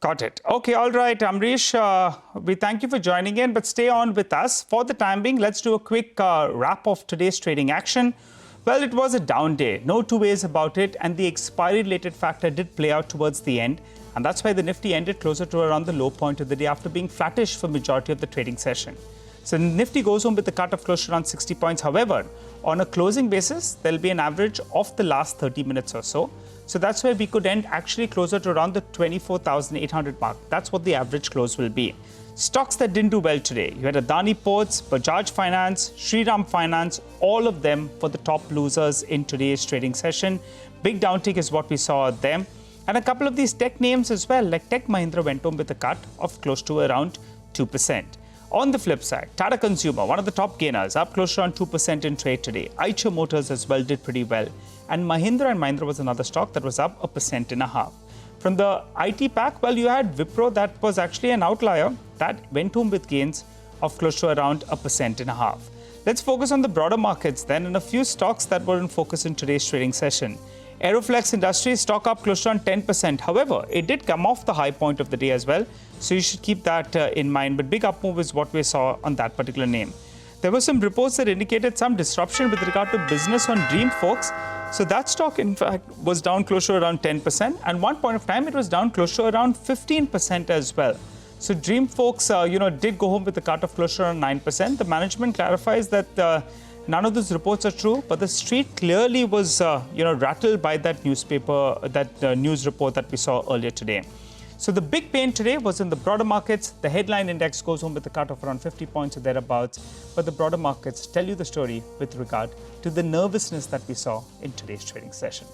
Got it. Okay, all right, Amrish, we thank you for joining in, but stay on with us. For the time being, let's do a quick wrap of today's trading action. Well, it was a down day, no two ways about it, and the expiry-related factor did play out towards the end, and that's why the Nifty ended closer to around the low point of the day after being flattish for majority of the trading session. So Nifty goes home with a cut of close to around 60 points. However, on a closing basis, there'll be an average of the last 30 minutes or so. So that's where we could end actually closer to around the 24,800 mark. That's what the average close will be. Stocks that didn't do well today. You had Adani Ports, Bajaj Finance, Shriram Finance, all of them for the top losers in today's trading session. Big downtick is what we saw at them. And a couple of these tech names as well, like Tech Mahindra went home with a cut of close to around 2%. On the flip side, Tata Consumer, one of the top gainers, up close to around 2% in trade today. Eicher Motors as well did pretty well. And Mahindra and Mahindra was another stock that was up 1.5%. From the IT pack, well, you had Wipro, that was actually an outlier. That went home with gains of close to around 1.5%. Let's focus on the broader markets then, and a few stocks that were in focus in today's trading session. Aeroflex Industries stock up close to around 10%. However, it did come off the high point of the day as well, so you should keep that in mind. But big up move is what we saw on that particular name. There were some reports that indicated some disruption with regard to business on Dreamfolks. So that stock, in fact, was down close to around 10%. And one point of time, it was down close to around 15% as well. So Dreamfolks, did go home with a cut of close to around 9%. The management clarifies that none of those reports are true, but the street clearly was, rattled by that newspaper, that news report that we saw earlier today. So the big pain today was in the broader markets. The headline index goes home with a cut of around 50 points or thereabouts. But the broader markets tell you the story with regard to the nervousness that we saw in today's trading session.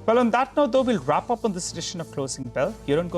Well, on that note, though, we'll wrap up on this edition of Closing Bell. You don't go